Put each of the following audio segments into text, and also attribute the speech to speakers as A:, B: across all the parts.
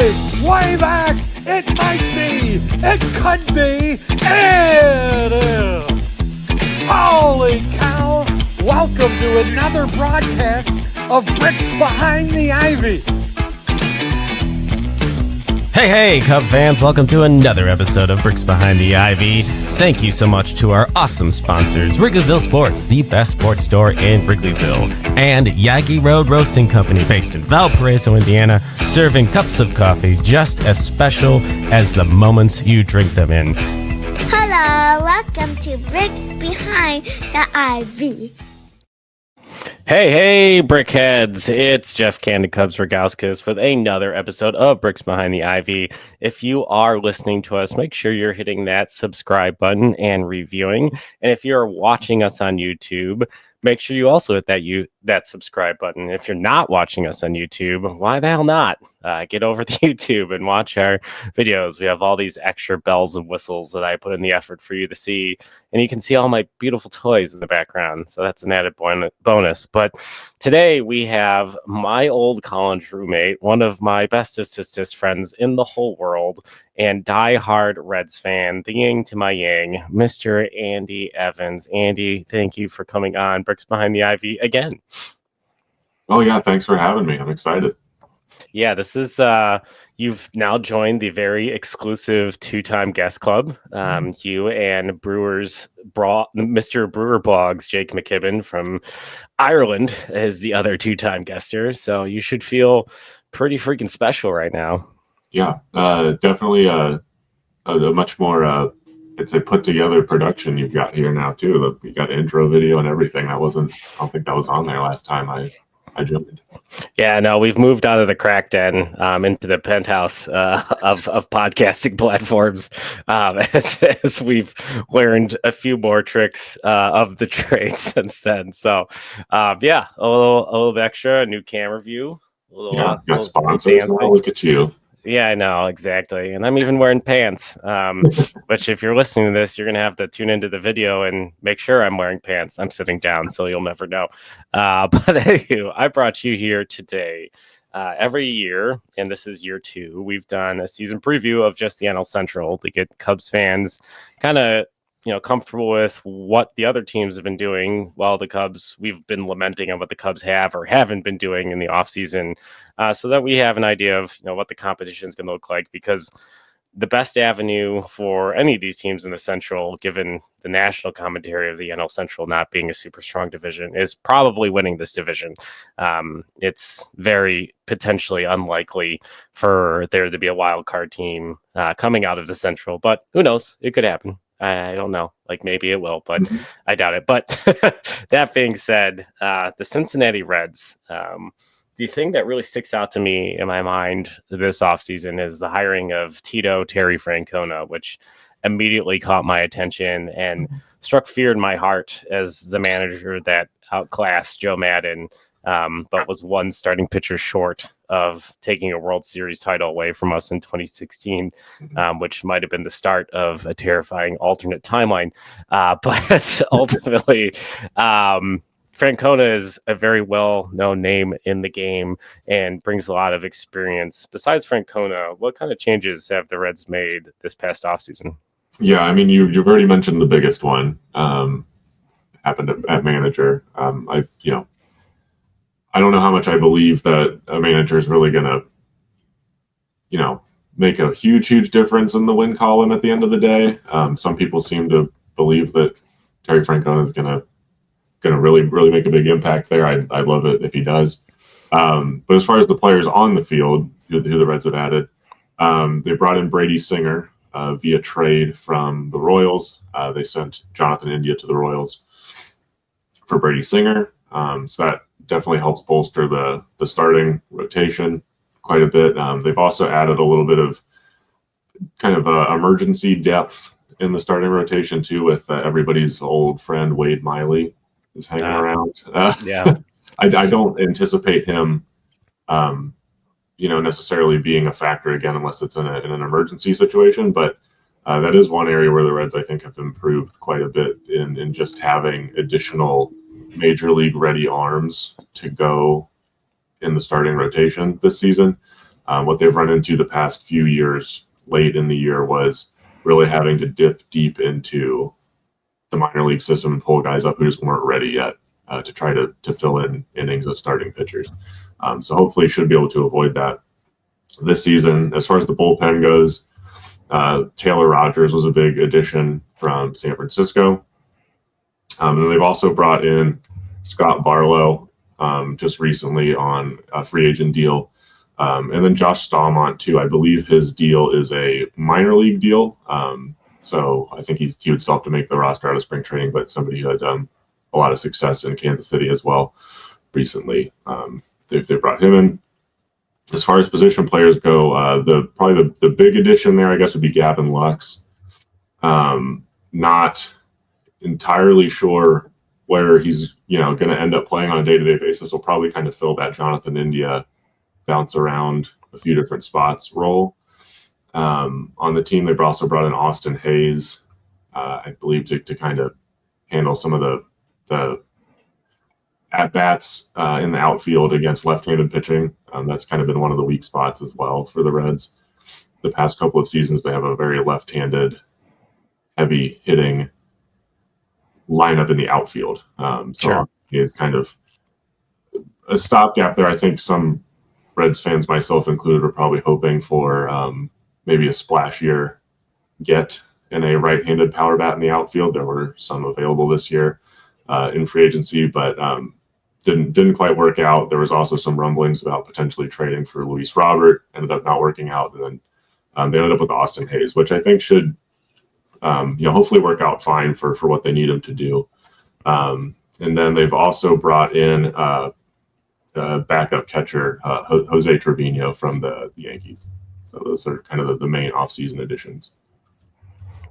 A: way back, it might be, it could be, it is. Holy cow! Welcome to another broadcast of Bricks Behind the Ivy.
B: Hey, Cub fans, welcome to another episode of Bricks Behind the Ivy. Thank you so much to our awesome sponsors, Wrigleyville Sports, the best sports store in Wrigleyville, and Yaggy Road Roasting Company, based in Valparaiso, Indiana, serving cups of coffee just as special as the moments you drink them in.
C: Hello, welcome to Bricks Behind the Ivy.
B: Hey, Brickheads! It's Jeff Candid Cubs Rogowskis with another episode of Bricks Behind the Ivy. If you are listening to us, make sure you're hitting that subscribe button and reviewing. And if you're watching us on YouTube, make sure you also hit that subscribe button. If you're not watching us on YouTube, why the hell not? Get over to YouTube and watch our videos. We have all these extra bells and whistles that I put in the effort for you to see. And you can see all my beautiful toys in the background. So that's an added bonus. But today we have my old college roommate, one of my bestest friends in the whole world, and diehard Reds fan, the yin to my yang, Mr. Andy Evans. Andy, thank you for coming on Bricks Behind the Ivy again.
D: Oh, yeah. Thanks for having me. I'm excited.
B: Yeah, this is, you've now joined the very exclusive two-time guest club. You and Mr. Brewer Boggs, Jake McKibben from Ireland, is the other two-time guester. So you should feel pretty freaking special right now.
D: Yeah, definitely a much more, it's a put-together production you've got here now, too. You got intro video and everything. I don't think that was on there last time I joined.
B: Yeah, no, we've moved out of the crack den into the penthouse of podcasting platforms as we've learned a few more tricks of the trade since then. So, a little extra, a new camera view.
D: Got sponsors now. Look at you.
B: Yeah, I know, exactly. And I'm even wearing pants, which if you're listening to this, you're going to have to tune into the video and make sure I'm wearing pants. I'm sitting down, so you'll never know. But anyway, I brought you here today. Every year, and this is year 2, we've done a season preview of just the NL Central to get Cubs fans kind of comfortable with what the other teams have been doing while we've been lamenting on what the Cubs have or haven't been doing in the offseason, so that we have an idea of what the competition is going to look like, because the best avenue for any of these teams in the Central, given the national commentary of the NL Central not being a super strong division, is probably winning this division. It's very potentially unlikely for there to be a wild card team coming out of the Central, but who knows? It could happen. I don't know. Like, maybe it will, but I doubt it. But that being said, the Cincinnati Reds, the thing that really sticks out to me in my mind this offseason is the hiring of Terry Francona, which immediately caught my attention and struck fear in my heart as the manager that outclassed Joe Madden, but was one starting pitcher short of taking a World Series title away from us in 2016, which might have been the start of a terrifying alternate timeline. But ultimately, Francona is a very well-known name in the game and brings a lot of experience. Besides Francona, what kind of changes have the Reds made this past offseason?
D: Yeah, I mean, you've already mentioned the biggest one. Happened at manager. I don't know how much I believe that a manager is really going to, make a huge difference in the win column at the end of the day. Some people seem to believe that Terry Francona is going to really make a big impact there. I'd love it if he does. But as far as the players on the field, who the Reds have added, they brought in Brady Singer via trade from the Royals. They sent Jonathan India to the Royals for Brady Singer. So that definitely helps bolster the starting rotation quite a bit. They've also added a little bit of kind of emergency depth in the starting rotation too, with everybody's old friend Wade Miley is hanging around. I don't anticipate him, necessarily being a factor again, unless it's in an emergency situation. But that is one area where the Reds, I think, have improved quite a bit in just having additional major league ready arms to go in the starting rotation this season. What they've run into the past few years late in the year was really having to dip deep into the minor league system and pull guys up who just weren't ready yet to try to fill in innings as starting pitchers. So hopefully should be able to avoid that this season. As far as the bullpen goes, Taylor Rogers was a big addition from San Francisco. And they've also brought in Scott Barlow just recently on a free agent deal. And then Josh Stallmont, too. I believe his deal is a minor league deal. So I think he would still have to make the roster out of spring training, but somebody who had a lot of success in Kansas City as well recently. They've brought him in. As far as position players go, probably the big addition there, I guess, would be Gavin Lux. Not entirely sure where he's going to end up playing on a day-to-day basis. He'll probably kind of fill that Jonathan India bounce around a few different spots role. On the team, they've also brought in Austin Hayes, I believe, to kind of handle some of the at-bats in the outfield against left-handed pitching. That's kind of been one of the weak spots as well for the Reds. The past couple of seasons, they have a very left-handed, heavy-hitting lineup in the outfield. So he is kind of a stopgap there. I think some Reds fans, myself included, are probably hoping for maybe a splashier get in a right-handed power bat in the outfield. There were some available this year in free agency, but didn't quite work out. There was also some rumblings about potentially trading for Luis Robert. Ended up not working out, and then they ended up with Austin Hayes, which I think should hopefully work out fine for what they need him to do. And then they've also brought in backup catcher Jose Trevino from the Yankees. So those are kind of the main offseason additions.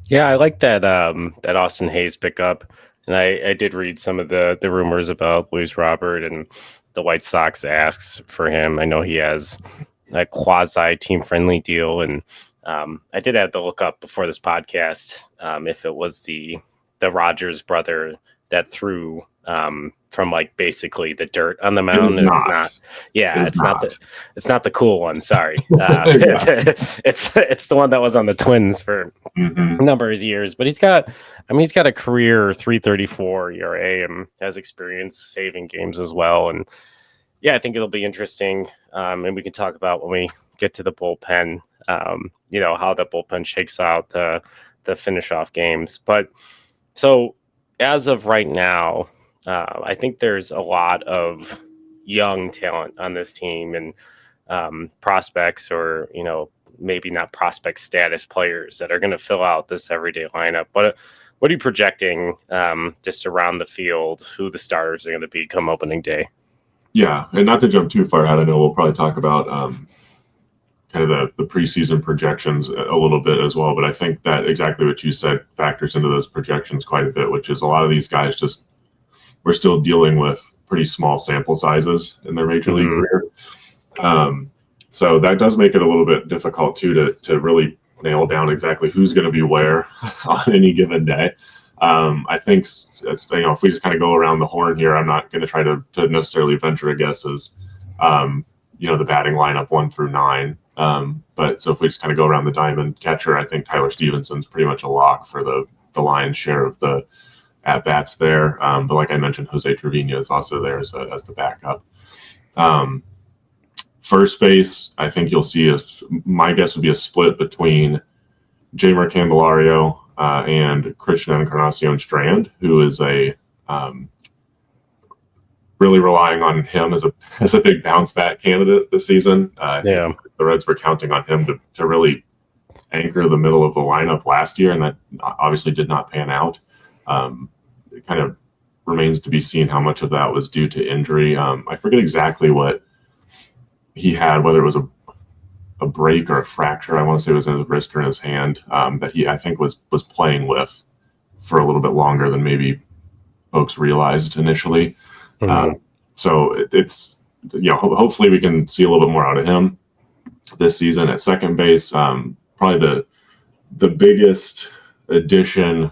B: Yeah, I like that that Austin Hayes pickup. And I did read some of the rumors about Luis Robert and the White Sox asks for him. I know he has a quasi team friendly deal, and I did have to look up before this podcast if it was the Rogers brother that threw from like basically the dirt on the mound.
D: It's not.
B: Yeah, it's not the cool one. Sorry,
D: Yeah.
B: it's the one that was on the Twins for a number of years. But he's got a career 3.34 ERA and has experience saving games as well. And yeah, I think it'll be interesting. And we can talk about when we get to the bullpen. How the bullpen shakes out to finish off games. But so as of right now, I think there's a lot of young talent on this team and prospects, or maybe not prospect status players that are going to fill out this everyday lineup. But what are you projecting just around the field, who the starters are going to be come opening day?
D: Yeah, and not to jump too far ahead, I know we'll probably talk about kind of the preseason projections a little bit as well, but I think that exactly what you said factors into those projections quite a bit, which is a lot of these guys we're still dealing with pretty small sample sizes in their major league career. So that does make it a little bit difficult too to really nail down exactly who's going to be where on any given day. I think if we just kind of go around the horn here, I'm not going to try to necessarily venture a guess as the batting lineup 1 through 9. But so if we just kind of go around the diamond, catcher, I think Tyler Stevenson's pretty much a lock for the lion's share of the at bats there. But like I mentioned, Jose Trevino is also there as the backup. First base, I think you'll see my guess would be a split between Jeimer Candelario and Christian Encarnacion Strand, who is really relying on him as a big bounce back candidate this season. The Reds were counting on him to really anchor the middle of the lineup last year, and that obviously did not pan out. It kind of remains to be seen how much of that was due to injury. I forget exactly what he had, whether it was a break or a fracture. I want to say it was in his wrist or in his hand that he, I think, was playing with for a little bit longer than maybe folks realized initially. So it's hopefully we can see a little bit more out of him this season. At second base, probably the biggest addition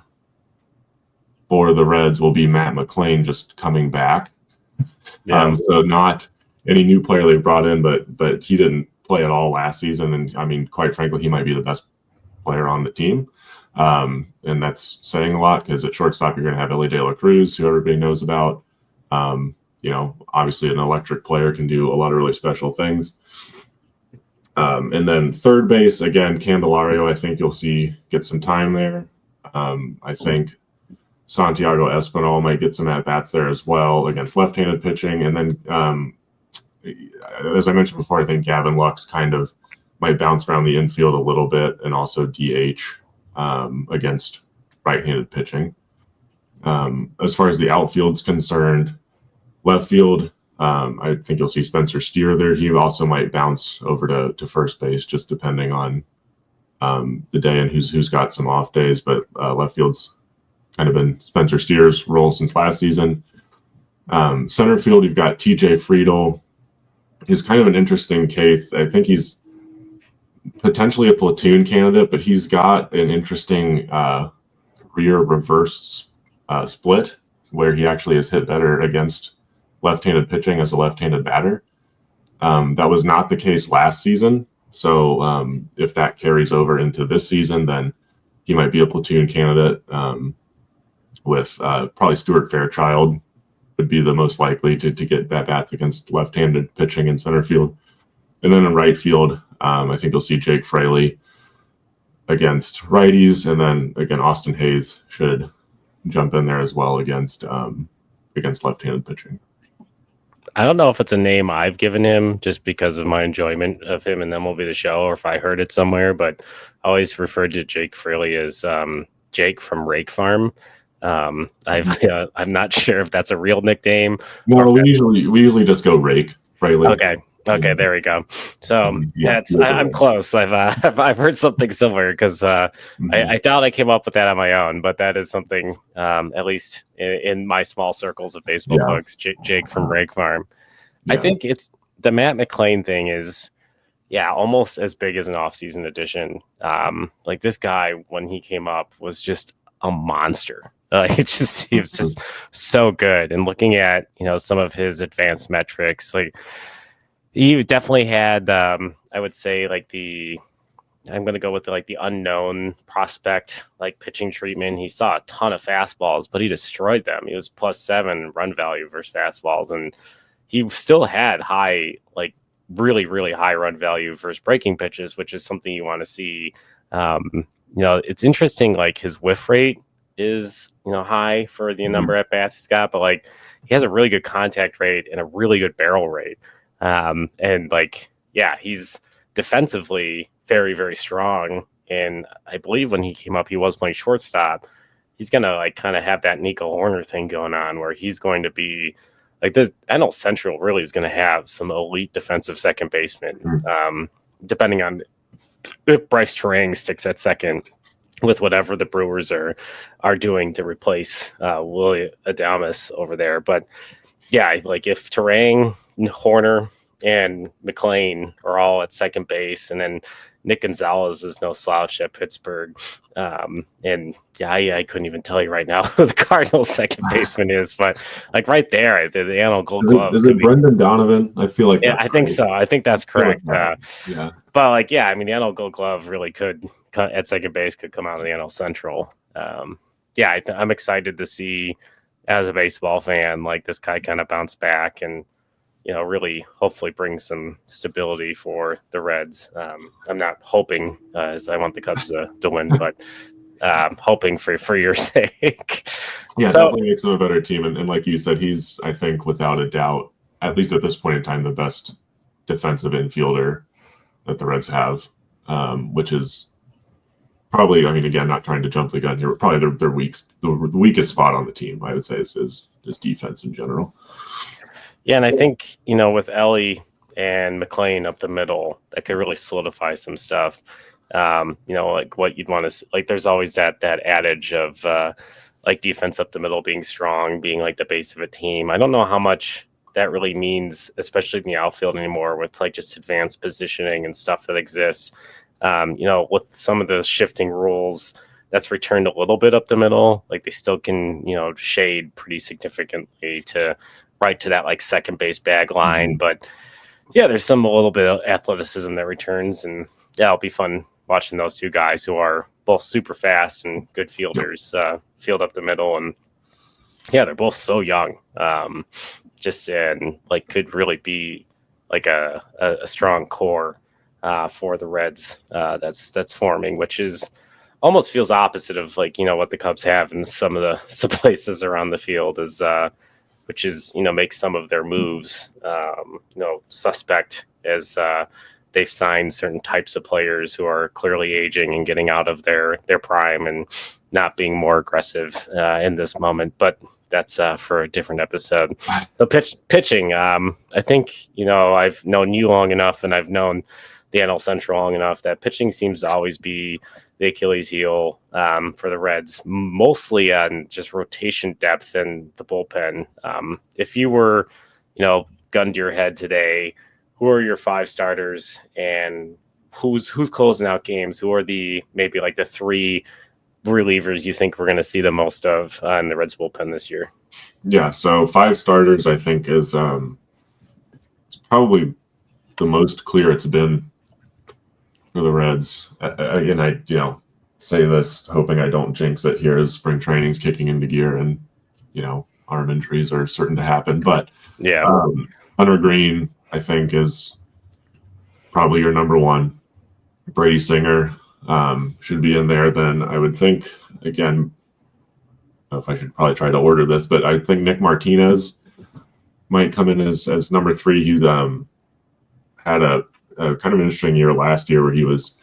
D: for the Reds will be Matt McLain just coming back. So not any new player they brought in, but he didn't play at all last season, and I mean, quite frankly, he might be the best player on the team. And that's saying a lot because at shortstop, you're going to have Ellie De La Cruz, who everybody knows about. Obviously an electric player can do a lot of really special things. And then third base, again, Candelario, I think you'll see get some time there. I think Santiago Espinal might get some at-bats there as well against left-handed pitching. And then, as I mentioned before, I think Gavin Lux kind of might bounce around the infield a little bit and also DH against right-handed pitching. As far as the outfield's concerned, left field, I think you'll see Spencer Steer there. He also might bounce over to first base, just depending on the day and who's got some off days. But left field's kind of been Spencer Steer's role since last season. Center field, you've got TJ Friedel. He's kind of an interesting case. I think he's potentially a platoon candidate, but he's got an interesting career reverse split where he actually has hit better against left-handed pitching as a left-handed batter. That was not the case last season. So if that carries over into this season, then he might be a platoon candidate with probably Stuart Fairchild would be the most likely to get at-bats against left-handed pitching in center field. And then in right field, I think you'll see Jake Fraley against righties. And then, again, Austin Hayes should jump in there as well against left-handed pitching.
B: I don't know if it's a name I've given him just because of my enjoyment of him and MLB The Show, or if I heard it somewhere, but I always referred to Jake Fraley as Jake from Rake Farm. I'm not sure if that's a real nickname.
D: No, we usually just go Rake Fraley.
B: Okay, there we go. So I'm close. I've heard something similar because I doubt I came up with that on my own, but that is something at least in my small circles of baseball folks. Jake from Rake Farm. Yeah. I think it's the Matt McLain thing is almost as big as an off-season addition. Like this guy when he came up was just a monster. He was just so good. And looking at some of his advanced metrics, like. He definitely had, I would say, I'm going to go with the unknown prospect, pitching treatment. He saw a ton of fastballs, but he destroyed them. He was +7 run value versus fastballs. And he still had high, really, really high run value versus breaking pitches, which is something you want to see. It's interesting, his whiff rate is, high for the number at bats he's got, but he has a really good contact rate and a really good barrel rate. He's defensively very, very strong. And I believe when he came up, he was playing shortstop. He's going to kind of have that Nico Horner thing going on where he's going to be the NL Central really is going to have some elite defensive second baseman, depending on if Bryce Terang sticks at second with whatever the Brewers are doing to replace Willie Adames over there. But if Terang, Horner, and McLain are all at second base, and then Nick Gonzalez is no slouch at Pittsburgh. I couldn't even tell you right now who the Cardinals' second baseman is, but right there, the NL Gold Glove.
D: Is it Brendan Donovan? I feel like
B: I think so. I think that's correct. But the NL Gold Glove really could at second base could come out of the NL Central. I'm excited to see as a baseball fan, this guy kind of bounce back and, really hopefully bring some stability for the Reds. I'm not hoping as I want the Cubs to win, but hoping for your sake.
D: Definitely makes them a better team. And like you said, he's, I think, without a doubt, at least at this point in time, the best defensive infielder that the Reds have, which is probably, again, not trying to jump the gun here, but probably the weakest spot on the team, I would say, is defense in general.
B: Yeah, and I think, with Ellie and McLain up the middle, that could really solidify some stuff. What you'd want to there's always that adage of defense up the middle being strong, being the base of a team. I don't know how much that really means, especially in the outfield anymore, with just advanced positioning and stuff that exists. With some of the shifting rules, that's returned a little bit up the middle. They still can, shade pretty significantly to right to that second base bag line. But Yeah, there's a little bit of athleticism that returns, and yeah, it'll be fun watching those two guys who are both super fast and good fielders field up the middle. And yeah, they're both so young, just and like could really be like a strong core for the Reds that's forming, which is almost feels opposite of like what the Cubs have in some of the places around the field is. Which is, makes some of their moves, suspect as they've signed certain types of players who are clearly aging and getting out of their prime and not being more aggressive in this moment. But that's for a different episode. So pitching, I think, I've known you long enough and I've known the NL Central long enough that pitching seems to always be the Achilles heel for the Reds, mostly on just rotation depth and the bullpen. If you were, gun to your head today, who are your 5 starters and who's closing out games? Who are maybe the 3 relievers you think we're going to see the most of in the Reds bullpen this year?
D: Yeah, so 5 starters I think is it's probably the most clear it's been for the Reds. Again, I say this hoping I don't jinx it here as spring training's kicking into gear and arm injuries are certain to happen. But
B: yeah,
D: Hunter Green I think is probably your number 1. Brady Singer should be in there. Then I would think again. I don't know if I should probably try to order this, but I think Nick Martinez might come in as number 3. He had a kind of interesting year last year where he was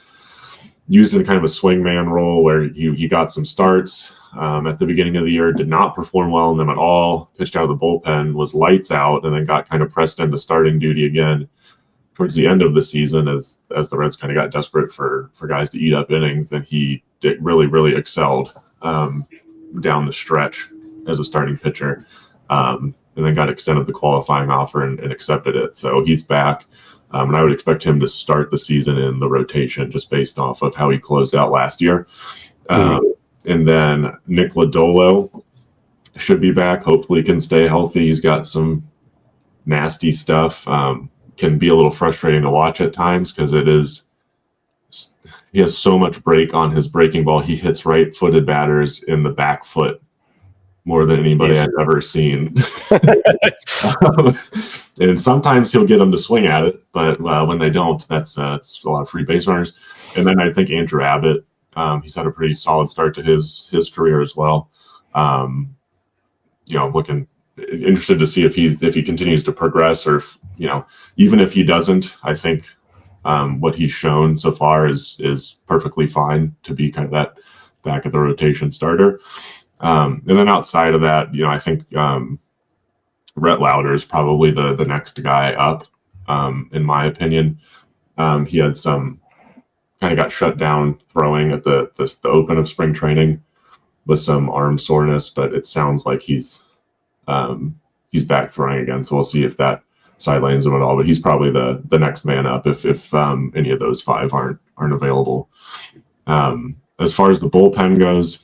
D: used in kind of a swingman role where he got some starts at the beginning of the year, did not perform well in them at all, pitched out of the bullpen, was lights out, and then got kind of pressed into starting duty again towards the end of the season as the Reds kind of got desperate for guys to eat up innings, and he really, really excelled down the stretch as a starting pitcher, and then got extended the qualifying offer and accepted it. So he's back. And I would expect him to start the season in the rotation just based off of how he closed out last year. And then Nick Lodolo should be back. Hopefully he can stay healthy. He's got some nasty stuff. Can be a little frustrating to watch at times because he has so much break on his breaking ball. He hits right-footed batters in the back foot more than anybody I've ever seen. And sometimes he'll get them to swing at it, but when they don't, that's a lot of free base runners. And then I think Andrew Abbott, he's had a pretty solid start to his career as well. Looking interested to see if he continues to progress, or if, even if he doesn't, I think what he's shown so far is perfectly fine to be kind of that back of the rotation starter. And then outside of that, I think Rhett Lauder is probably the next guy up, in my opinion. He had some kind of got shut down throwing at the open of spring training with some arm soreness, but it sounds like he's back throwing again. So we'll see if that sidelines him at all. But he's probably the next man up if any of those 5 aren't available. As far as the bullpen goes,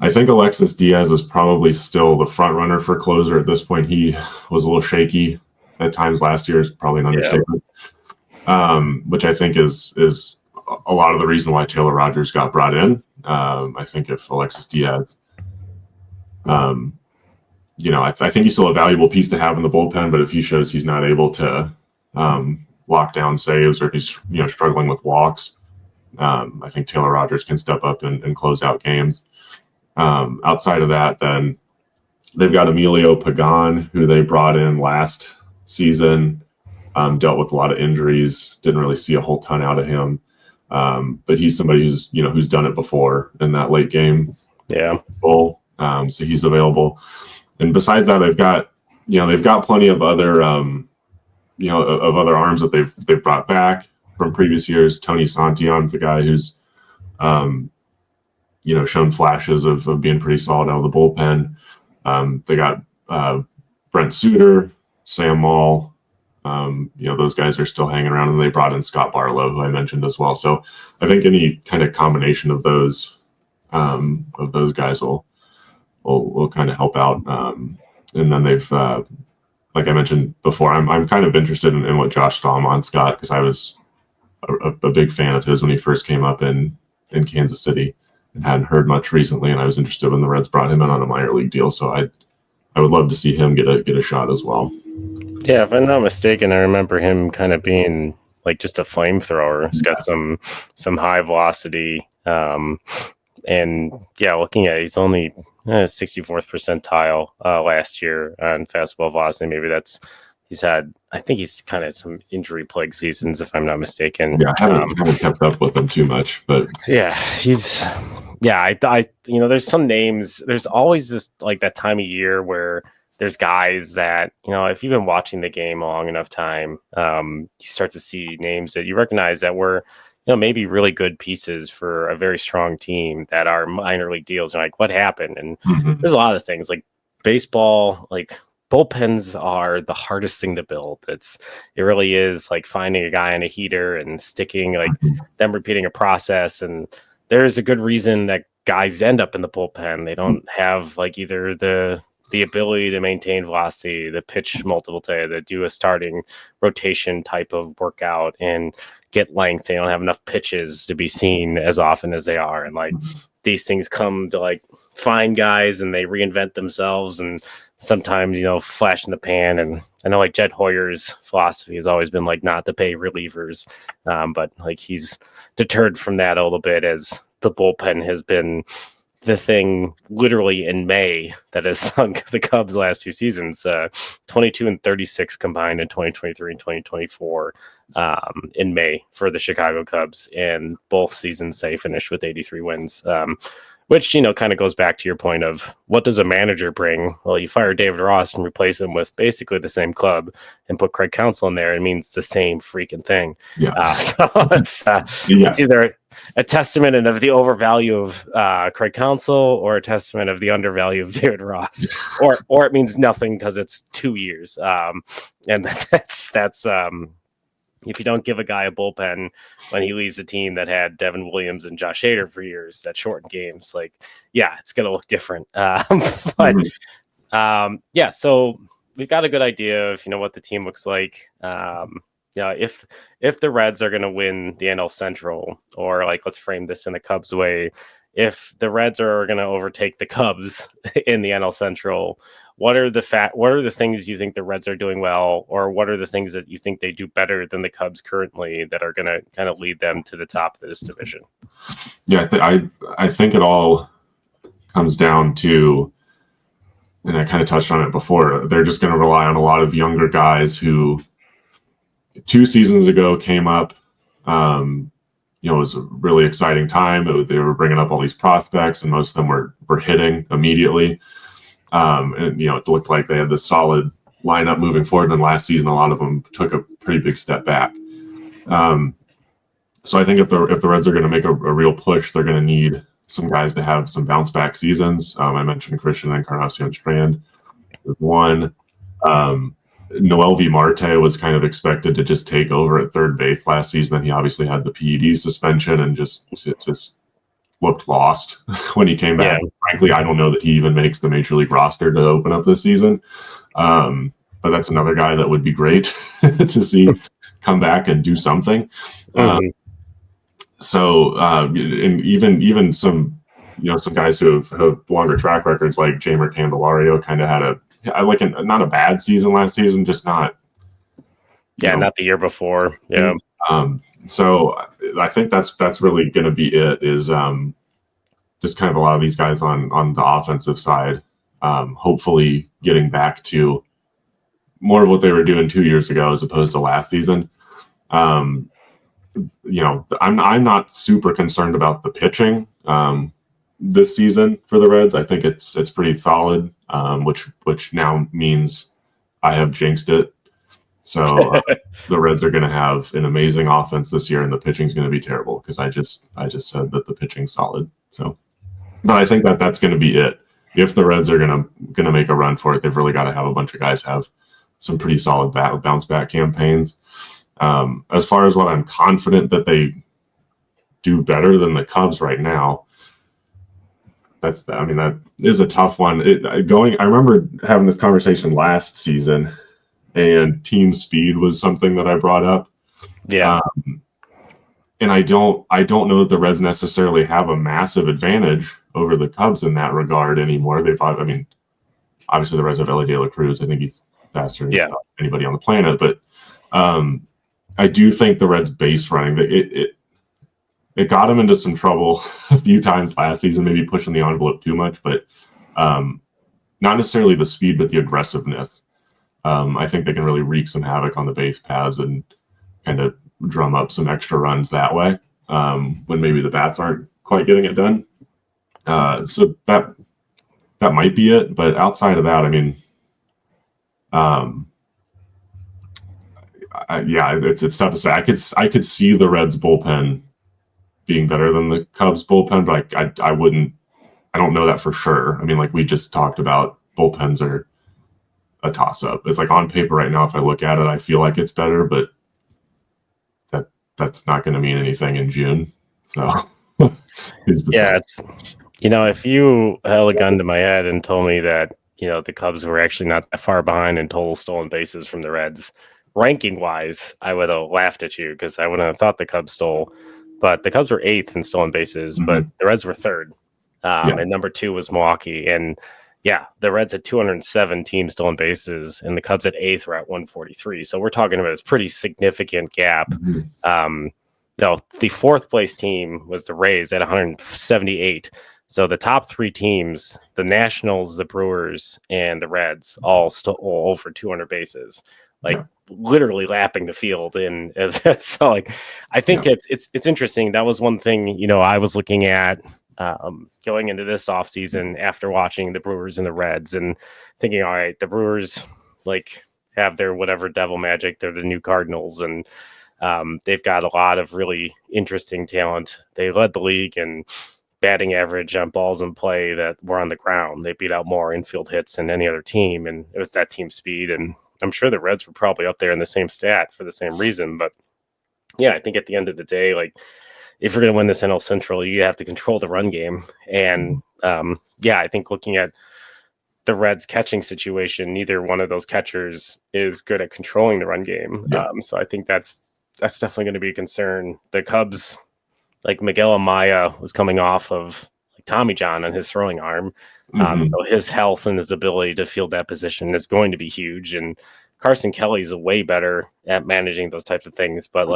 D: I think Alexis Diaz is probably still the front runner for closer at this point. He was a little shaky at times last year, is probably an understatement. Which I think is a lot of the reason why Taylor Rogers got brought in. I think if Alexis Diaz, I think he's still a valuable piece to have in the bullpen, but if he shows he's not able to lock down saves, or if he's struggling with walks, I think Taylor Rogers can step up and close out games. Outside of that, then they've got Emilio Pagan, who they brought in last season, dealt with a lot of injuries, didn't really see a whole ton out of him. But he's somebody who's done it before in that late game.
B: Yeah.
D: Role. So he's available. And besides that, they've got plenty of other, of other arms that they've brought back from previous years. Tony Santillan's the guy who's, shown flashes of being pretty solid out of the bullpen. They got Brent Suter, Sam Maul. Those guys are still hanging around, and they brought in Scott Barlow, who I mentioned as well. So I think any kind of combination of those guys will kind of help out. And then they've like I mentioned before, I'm kind of interested in what Josh Stallman's got, because I was a big fan of his when he first came up in Kansas City, and hadn't heard much recently. And I was interested when the Reds brought him in on a minor league deal. So I would love to see him get a shot as well.
B: Yeah, if I'm not mistaken, I remember him kind of being like just a flamethrower. He's got some high velocity. And yeah, looking at he's only 64th percentile last year on fastball velocity. Maybe I think he's kind of some injury plagued seasons, if I'm not mistaken.
D: Yeah, I haven't kept up with him too much, but
B: yeah, I there's some names. There's always this like that time of year where there's guys that, if you've been watching the game a long enough time, you start to see names that you recognize that were, maybe really good pieces for a very strong team that are minor league deals. And like, what happened? And there's a lot of things like baseball, like bullpens are the hardest thing to build. It really is like finding a guy on a heater and sticking, like them repeating a process. And there's a good reason that guys end up in the bullpen. They don't have like either the ability to maintain velocity, the pitch multiple day, to do a starting rotation type of workout and get length. They don't have enough pitches to be seen as often as they are. And like these things come to like find guys and they reinvent themselves, and sometimes, flash in the pan. And I know like Jed Hoyer's philosophy has always been like not to pay relievers. But like he's deterred from that a little bit, as the bullpen has been the thing literally in May that has sunk the Cubs last two seasons, 22 and 36 combined in 2023 and 2024 in May for the Chicago Cubs. And both seasons they finished with 83 wins, which, kind of goes back to your point of what does a manager bring? Well, you fire David Ross and replace him with basically the same club and put Craig Counsell in there. It means the same freaking thing. Yeah. So it's either a testament of the overvalue of Craig Counsell or a testament of the undervalue of David Ross, or it means nothing because it's 2 years. And that's if you don't give a guy a bullpen when he leaves a team that had Devin Williams and Josh Hader for years that shortened games, like, yeah, it's going to look different. So we've got a good idea of, what the team looks like. If the Reds are going to win the NL Central, or like, let's frame this in the Cubs way, if the Reds are going to overtake the Cubs in the NL Central, what are the things you think the Reds are doing well, or what are the things that you think they do better than the Cubs currently that are going to kind of lead them to the top of this division?
D: Yeah, I think it all comes down to, and I kind of touched on it before, they're just going to rely on a lot of younger guys who 2 seasons ago came up. It was a really exciting time. They were bringing up all these prospects, and most of them were hitting immediately. And it looked like they had this solid lineup moving forward. And last season, a lot of them took a pretty big step back. So I think if the Reds are going to make a real push, they're going to need some guys to have some bounce back seasons. I mentioned Christian Encarnacion Strand was one. Noel V. Marte was kind of expected to just take over at third base last season, and he obviously had the PED suspension and just looked lost when he came back. Yeah. Frankly, I don't know that he even makes the major league roster to open up this season. But that's another guy that would be great to see come back and do something. And even some guys who have longer track records, like Jeimer Candelario, kind of had not a bad season last season, just not.
B: Yeah, not the year before. Yeah.
D: So I think that's really going to be it. Is just kind of a lot of these guys on the offensive side, hopefully getting back to more of what they were doing 2 years ago as opposed to last season. I'm not super concerned about the pitching this season for the Reds. I think it's pretty solid, which now means I have jinxed it. So the Reds are going to have an amazing offense this year, and the pitching is going to be terrible because I just said that the pitching's solid. So, but I think that's going to be it. If the Reds are going to make a run for it, they've really got to have a bunch of guys have some pretty solid bounce back campaigns. As far as what I'm confident that they do better than the Cubs right now, that is a tough one. I remember having this conversation last season and team speed was something that I brought up.
B: Yeah.
D: And I don't know that the Reds necessarily have a massive advantage over the Cubs in that regard anymore. Obviously the Reds have Ellie De La Cruz. I think he's faster than anybody on the planet. But I do think the Reds base running, it got him into some trouble a few times last season, maybe pushing the envelope too much, but not necessarily the speed, but the aggressiveness. I think they can really wreak some havoc on the base paths and kind of drum up some extra runs that way when maybe the bats aren't quite getting it done. So that might be it. But outside of that, I mean, it's tough to say. I could see the Reds bullpen being better than the Cubs bullpen, but I don't know that for sure. I mean, like we just talked about, bullpens are a toss-up. It's like on paper right now, if I look at it, I feel like it's better, but that's not going to mean anything in June. So
B: it's, if you held a gun to my head and told me that, the Cubs were actually not that far behind in total stolen bases from the Reds, ranking wise, I would have laughed at you because I wouldn't have thought the Cubs stole, but the Cubs were 8th in stolen bases, but the Reds were 3rd. And number 2 was Milwaukee. And the Reds had 217 stolen bases, and the Cubs at 8th were at 143. So we're talking about a pretty significant gap. The 4th place team was the Rays at 178. So the top 3 teams, the Nationals, the Brewers, and the Reds, all stole over 200 bases, literally lapping the field. And so, I think it's interesting. That was one thing, I was looking at going into this offseason after watching the Brewers and the Reds and thinking, all right, the Brewers have their whatever devil magic. They're the new Cardinals, and they've got a lot of really interesting talent. They led the league in batting average on balls in play that were on the ground. They beat out more infield hits than any other team, and it was that team speed. And I'm sure the Reds were probably up there in the same stat for the same reason. But I think at the end of the day, if you're going to win this NL Central, you have to control the run game. And I think looking at the Reds catching situation, neither one of those catchers is good at controlling the run game. So I think that's definitely going to be a concern. The Cubs, Miguel Amaya was coming off of Tommy John on his throwing arm. So his health and his ability to field that position is going to be huge. And Carson Kelly's way better at managing those types of things. But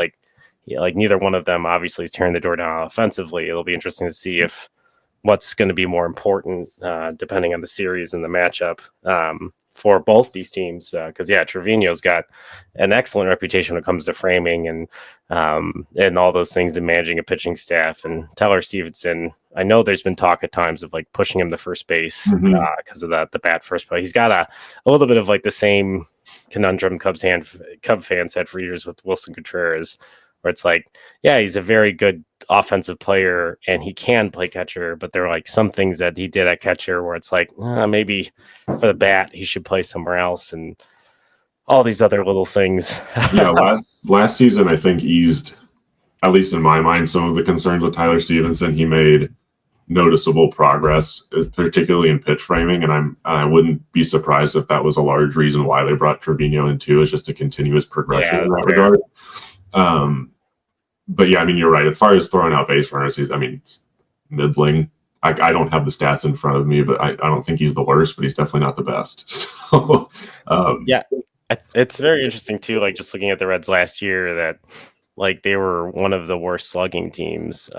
B: neither one of them obviously is tearing the door down offensively. It'll be interesting to see if what's going to be more important depending on the series and the matchup for both these teams. Because Trevino's got an excellent reputation when it comes to framing and all those things and managing a pitching staff. And Tyler Stevenson, I know there's been talk at times of pushing him to first base because of the bat first, but he's got a little bit of the same conundrum Cub fans had for years with Wilson Contreras, where it's he's a very good offensive player and he can play catcher, but there are some things that he did at catcher where it's maybe for the bat he should play somewhere else, and all these other little things.
D: Last season I think eased, at least in my mind, some of the concerns with Tyler Stevenson. He made noticeable progress, particularly in pitch framing, and I wouldn't be surprised if that was a large reason why they brought Trevino in too. Is just a continuous progression in that regard. But I mean, you're right. As far as throwing out base runners, it's middling. I don't have the stats in front of me, but I don't think he's the worst, but he's definitely not the best. So,
B: it's very interesting too. Just looking at the Reds last year, that they were one of the worst slugging teams.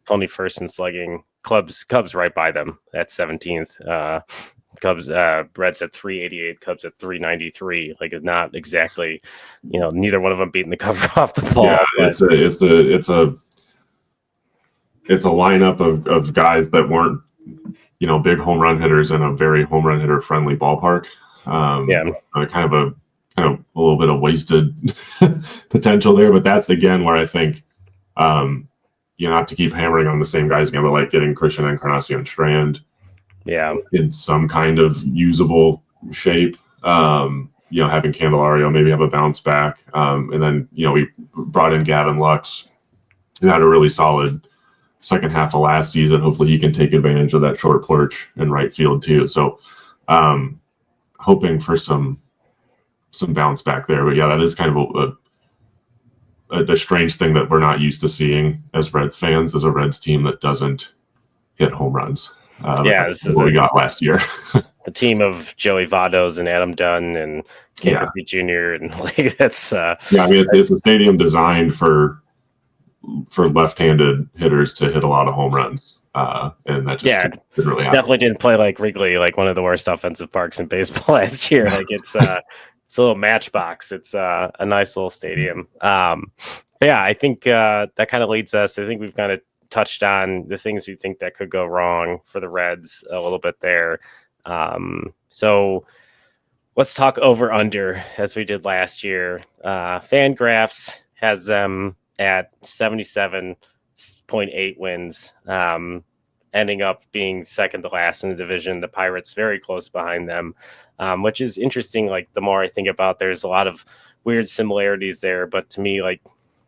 B: Only first in slugging. Cubs right by them at 17th. Cubs, Reds at 388, Cubs at 393. Not exactly, neither one of them beating the cover off the ball.
D: Yeah, it's a lineup of guys that weren't, big home run hitters in a very home run hitter friendly ballpark. Kind of a little bit of wasted potential there, but that's again where I think, not to keep hammering on the same guys again, but getting Christian Encarnacion Strand. In some kind of usable shape, having Candelario maybe have a bounce back. And then, we brought in Gavin Lux, who had a really solid second half of last season. Hopefully he can take advantage of that short porch in right field too. So hoping for some some bounce back there. But yeah, that is kind of a strange thing that we're not used to seeing as Reds fans, as a Reds team that doesn't hit home runs.
B: This is
D: what we got last year.
B: The team of Joey Vottos and Adam Dunn and Ken Griffey Jr. and like that's
D: I mean it's a stadium designed for left-handed hitters to hit a lot of home runs, and that just didn't really happen.
B: Definitely didn't play like Wrigley, like one of the worst offensive parks in baseball last year. Like it's a little matchbox. It's a nice little stadium. I think that kind of leads us. I think we've kind of touched on the things we think that could go wrong for the Reds a little bit there. So let's talk over under as we did last year. Fangraphs has them at 77.8 wins, ending up being second to last in the division. The Pirates very close behind them, which is interesting. Like the more I think about, there's a lot of weird similarities there, but to me, like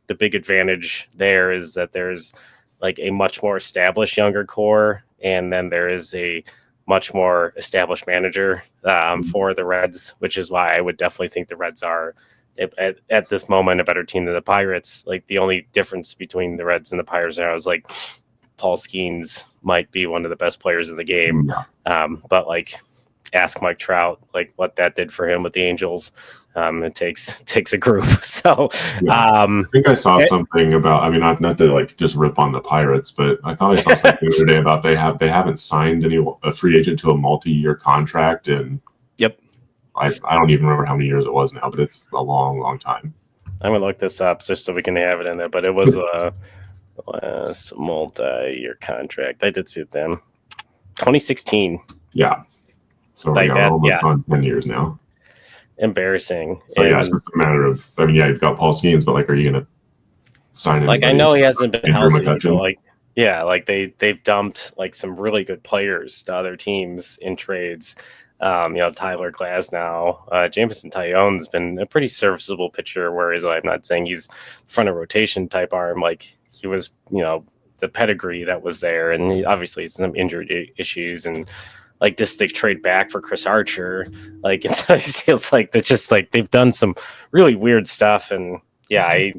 B: the big advantage there is that there's like a much more established younger core, and then there is a much more established manager for the Reds, which is why I would definitely think the Reds are at this moment a better team than the Pirates. Like the only difference between the Reds and the Pirates now is like Paul Skeens might be one of the best players in the game. But like ask Mike Trout, like what that did for him with the Angels. It takes a group. So
D: I think I saw something about, I mean, not to like just rip on the Pirates, but I thought I saw something the other day about they haven't signed a free agent to a multi-year contract, and I don't even remember how many years it was now, but it's a long, long time.
B: I'm gonna look this up just so we can have it in there. But it was a multi-year contract. I did see it then. 2016.
D: Yeah. So
B: like
D: we're almost on 10 years now.
B: Embarrassing.
D: So it's just a matter of, I mean, you've got Paul Skeens, but like, are you gonna sign him?
B: Like I know he hasn't been healthy, but like they've dumped like some really good players to other teams in trades. Tyler Glasnow, Jameson Tyon's been a pretty serviceable pitcher, whereas I'm not saying he's front of rotation type arm. Like he was, the pedigree that was there, and obviously some injury issues, and like this they trade back for Chris Archer. Like it feels like they're just like they've done some really weird stuff, and I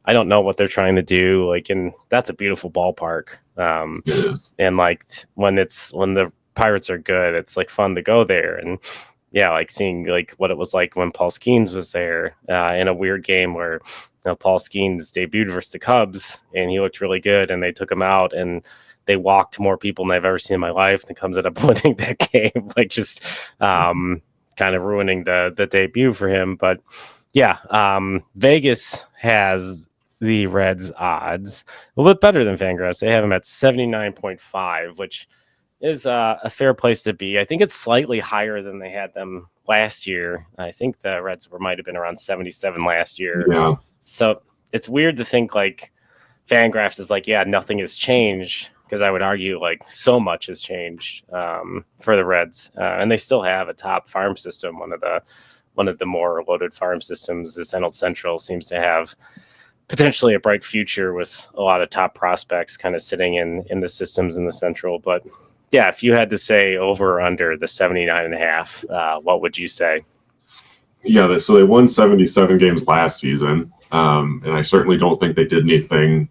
B: don't know what they're trying to do. Like, and that's a beautiful ballpark. And like when the Pirates are good, it's like fun to go there, and like seeing like what it was like when Paul Skeens was there in a weird game where Paul Skeens debuted versus the Cubs and he looked really good, and they took him out and they walked more people than I've ever seen in my life, and comes up winning that game, like just kind of ruining the debut for him. But Vegas has the Reds odds a little bit better than Fangraphs. They have them at 79.5, which is a fair place to be. I think it's slightly higher than they had them last year. I think the Reds might have been around 77 last year.
D: Yeah.
B: So it's weird to think like Fangraphs is like, nothing has changed, because I would argue like so much has changed for the Reds, and they still have a top farm system. One of the more loaded farm systems. The NL Central seems to have potentially a bright future with a lot of top prospects kind of sitting in the systems in the Central. But if you had to say over or under the 79.5, what would you say?
D: Yeah, so they won 77 games last season, and I certainly don't think they did anything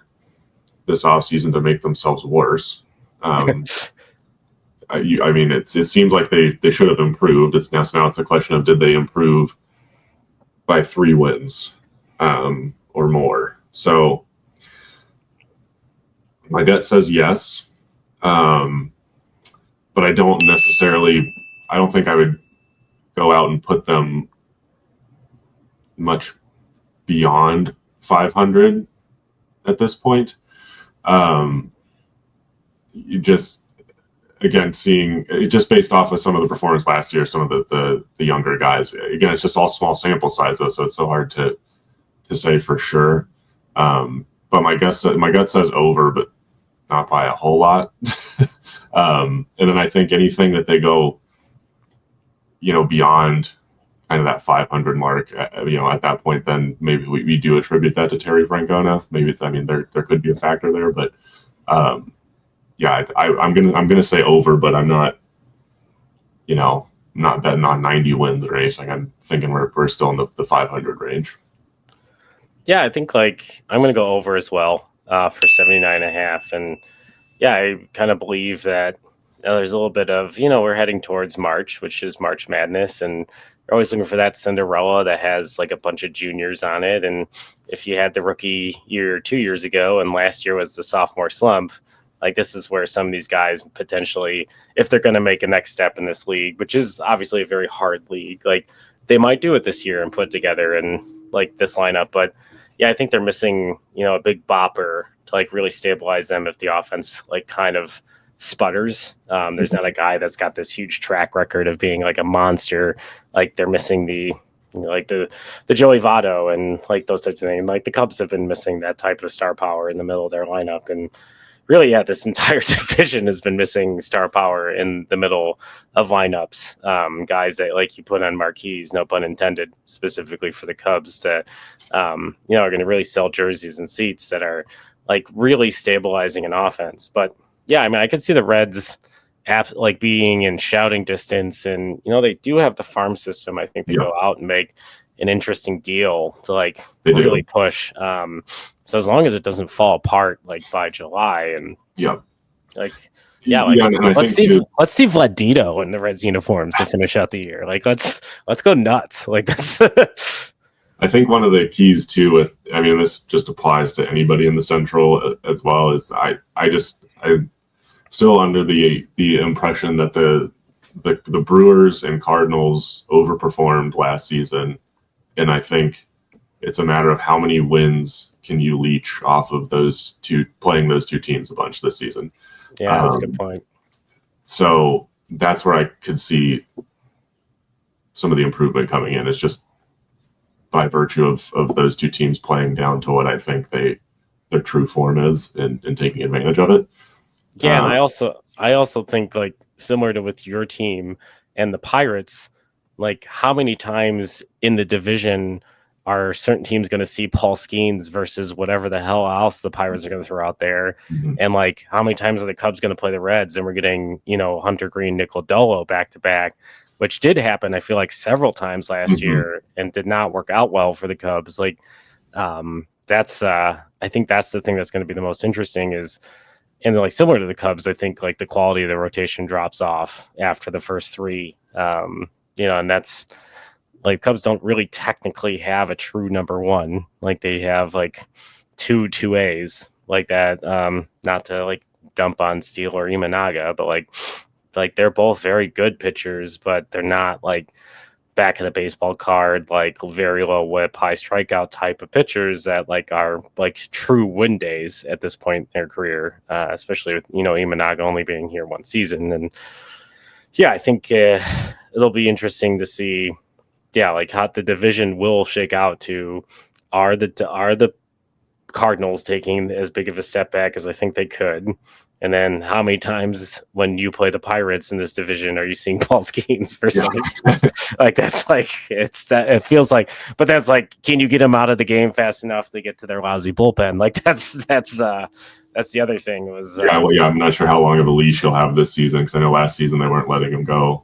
D: this offseason to make themselves worse. I mean, it seems like they should have improved. Now it's a question of, did they improve by 3 wins or more? So my gut says yes. But I don't think I would go out and put them much beyond 500 at this point. You just, again, seeing it just based off of some of the performance last year, some of the younger guys. Again, it's just all small sample size though, so it's so hard to say for sure. But my gut says over, but not by a whole lot. And then I think anything that they go, beyond kind of that 500 mark, at that point, then maybe we do attribute that to Terry Francona. Maybe there could be a factor there, but I'm gonna say over, but I'm not, not betting on 90 wins or anything. I'm thinking we're still in the 500 range.
B: Yeah, I think like I'm going to go over as well for 79.5. And yeah, I kind of believe that there's a little bit of, we're heading towards March, which is March Madness. And we're always looking for that Cinderella that has like a bunch of juniors on it. And if you had the rookie year 2 years ago and last year was the sophomore slump, like this is where some of these guys potentially, if they're going to make a next step in this league, which is obviously a very hard league, like they might do it this year and put it together and like this lineup. But yeah, I think they're missing, a big bopper to like really stabilize them if the offense like kind of sputters. There's not a guy that's got this huge track record of being like a monster. Like they're missing the like the Joey Votto and like those types of things. Like the Cubs have been missing that type of star power in the middle of their lineup. And really, yeah, this entire division has been missing star power in the middle of lineups. Guys that like you put on marquees, no pun intended, specifically for the Cubs that, are going to really sell jerseys and seats that are like really stabilizing an offense. But yeah, I mean, I could see the Reds like being in shouting distance, and they do have the farm system. I think they go out and make an interesting deal to like really push. So as long as it doesn't fall apart like by July, and let's see Vladito in the Reds uniforms to finish out the year. Like let's go nuts. Like that's.
D: I think one of the keys too this just applies to anybody in the Central as well, is I'm still under the impression that the Brewers and Cardinals overperformed last season, and I think it's a matter of how many wins can you leech off of those two, playing those two teams a bunch this season.
B: Yeah, that's a good point.
D: So that's where I could see some of the improvement coming in. It's just by virtue of those two teams playing down to what I think their true form is and taking advantage of it.
B: Yeah, and I also think like similar to with your team and the Pirates, like how many times in the division are certain teams going to see Paul Skeens versus whatever the hell else the Pirates are going to throw out there? Mm-hmm. And like how many times are the Cubs going to play the Reds and we're getting, Hunter Green, Nicol Dolo back to back, which did happen, I feel like several times last year and did not work out well for the Cubs. Like that's I think that's the thing that's going to be the most interesting is, and like similar to the Cubs, I think like the quality of the rotation drops off after the first three, and that's like Cubs don't really technically have a true number one. Like they have like two 2As like that. Not to like dump on Steele or Imanaga, but like they're both very good pitchers, but they're not like back of the baseball card, like very low whip, high strikeout type of pitchers that like are like true win days at this point in their career, especially with, Imanaga only being here one season. And yeah, I think it'll be interesting to see, like how the division will shake out to, are the Cardinals taking as big of a step back as I think they could? And then how many times when you play the Pirates in this division are you seeing Paul Skeens for something? Like that's like it feels like, but that's like, can you get them out of the game fast enough to get to their lousy bullpen? Like that's the other thing was
D: I'm not sure how long of a leash he'll have this season, because I know last season they weren't letting him go.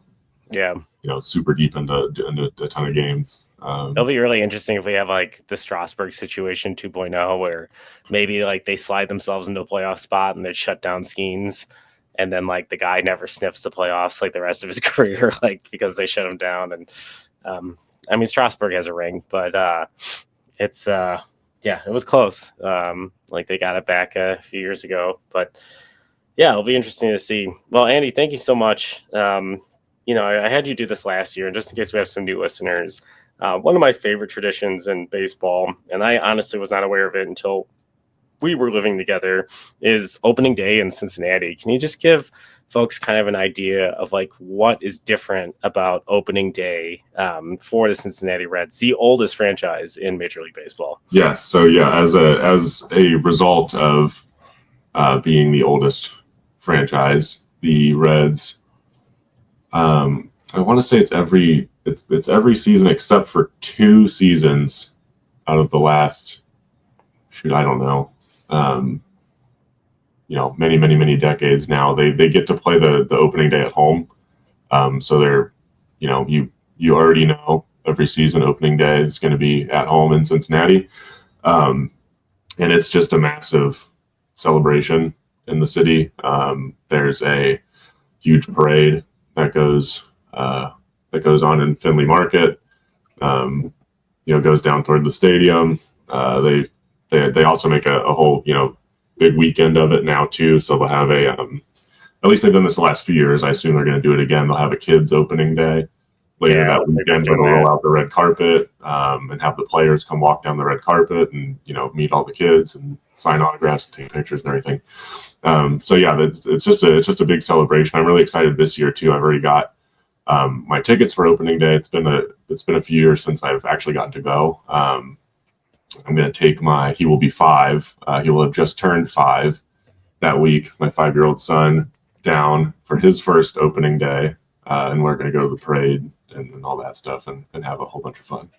B: Yeah,
D: super deep into a ton of games.
B: It'll be really interesting if we have like the Strasburg situation 2.0, where maybe like they slide themselves into a playoff spot and they shut down Skeens, and then like the guy never sniffs the playoffs like the rest of his career, like because they shut him down. And Strasburg has a ring, but it's it was close. Like they got it back a few years ago, but yeah, it'll be interesting to see. Well, Andy, thank you so much. I had you do this last year, and just in case we have some new listeners, one of my favorite traditions in baseball, and I honestly was not aware of it until we were living together, is opening day in Cincinnati. Can you just give folks kind of an idea of like what is different about opening day for the Cincinnati Reds, the oldest franchise in Major League Baseball?
D: Yes. So as a result of being the oldest franchise, the Reds, I want to say it's every season except for 2 seasons out of the last, I don't know, many decades now. They get to play the opening day at home, so they're you already know every season opening day is going to be at home in Cincinnati. And it's just a massive celebration in the city. There's a huge parade that goes on in Findlay Market. Goes down toward the stadium. They also make a whole big weekend of it now too. So they'll have at least they've done this the last few years. I assume they're going to do it again. They'll have a kids opening day later that weekend where they'll roll out the red carpet and have the players come walk down the red carpet and meet all the kids and sign autographs and take pictures and everything. It's just a big celebration. I'm really excited this year too. I've already got my tickets for opening day. It's been a few years since I've actually gotten to go. I'm going to take he will be 5. He will have just turned 5 that week. My 5-year-old son down for his first opening day. And we're going to go to the parade and all that stuff and have a whole bunch of fun.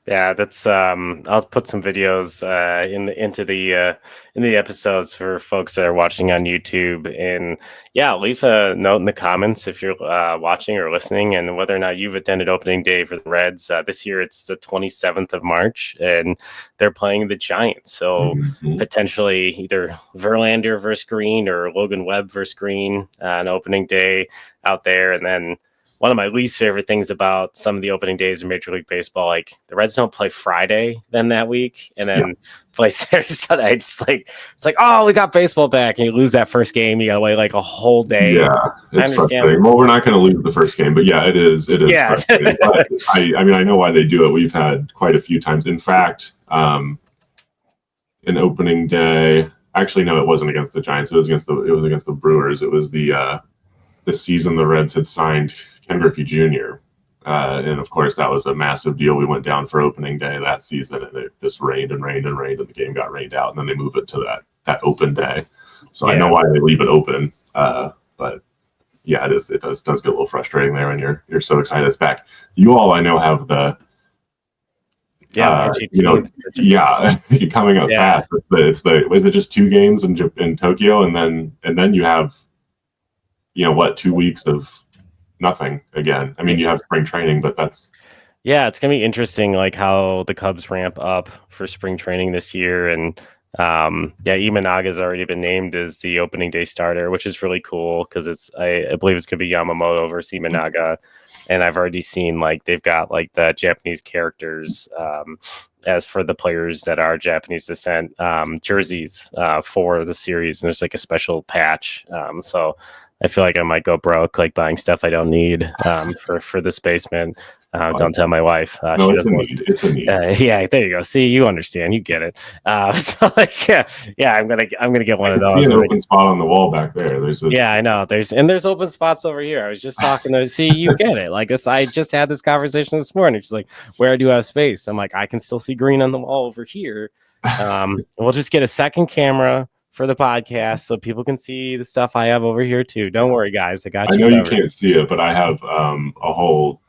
B: Yeah, that's I'll put some videos in the episodes for folks that are watching on YouTube, and leave a note in the comments if you're watching or listening, and whether or not you've attended opening day for the Reds. This year it's the 27th of March, and they're playing the Giants, so potentially either Verlander versus Green or Logan Webb versus Green on opening day out there. And then one of my least favorite things about some of the opening days in Major League Baseball, like the Reds don't play Friday then that week and then play Saturday, Sunday. It's like, oh, we got baseball back, and you lose that first game. You got to wait like a whole day.
D: Yeah, it's frustrating. Well, we're not going to lose the first game, but it is frustrating. But I know why they do it. We've had quite a few times. In fact, in opening day, actually, no, it wasn't against the Giants. It was against the Brewers. It was the season the Reds had signed Ken Griffey Jr. And of course, that was a massive deal. We went down for opening day that season, and it just rained and rained and rained, and the game got rained out. And then they move it to that open day. So I know why they leave it open. But it does get a little frustrating there when you're so excited it's back. You all, I know, have the coming up fast. Is it just 2 games in Tokyo, and then you have 2 weeks of nothing again. I mean, you have spring training, but that's
B: it's gonna be interesting, like how the Cubs ramp up for spring training this year. And Imanaga's already been named as the opening day starter, which is really cool because I believe it's gonna be Yamamoto versus Imanaga, and I've already seen like they've got like the Japanese characters as for the players that are Japanese descent jerseys for the series, and there's like a special patch. So I feel like I might go broke, like buying stuff I don't need for the spaceman. Don't tell my wife.
D: No, it's a need. It's a need.
B: There you go. See, you understand. You get it. So I'm gonna get one of those.
D: I see an open spot on the wall back there.
B: I know. There's open spots over here. I was just talking to. See, you get it. Like this, I just had this conversation this morning. She's like, "Where do I have space?" I'm like, "I can still see green on the wall over here." We'll just get a second camera for the podcast so people can see the stuff I have over here too. Don't worry, guys. I got you.
D: I know you can't see it, but I have a whole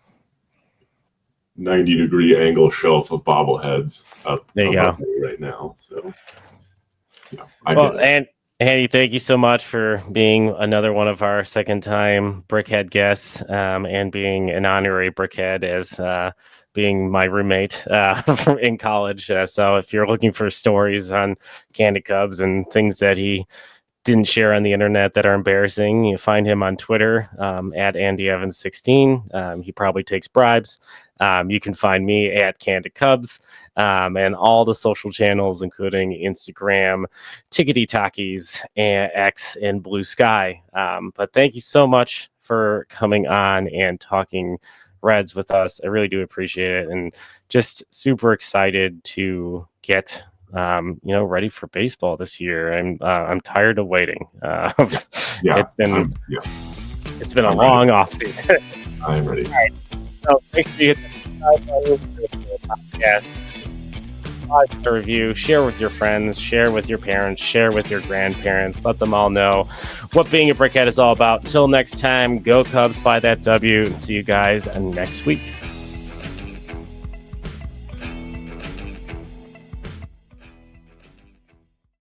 D: 90-degree angle shelf of bobbleheads up
B: there you go
D: right now. So
B: and Andy, thank you so much for being another one of our second-time Brickhead guests and being an honorary Brickhead as being my roommate in college. So if you're looking for stories on Candid Cubs and things that he didn't share on the internet that are embarrassing, you find him on Twitter at AndyEvans16. He probably takes bribes. You can find me at Candid Cubs and all the social channels, including Instagram, Tickety Talkies, and X, and Blue Sky. But thank you so much for coming on and talking Reds with us. I really do appreciate it, and just super excited to get ready for baseball this year. I'm tired of waiting. It's been a long off season.
D: I'm ready.
B: All right. So make sure you hit the podcast. The review, share with your friends, share with your parents, share with your grandparents, let them all know what being a Brickhead is all about. Until next time, go Cubs, fly that W, and see you guys next week.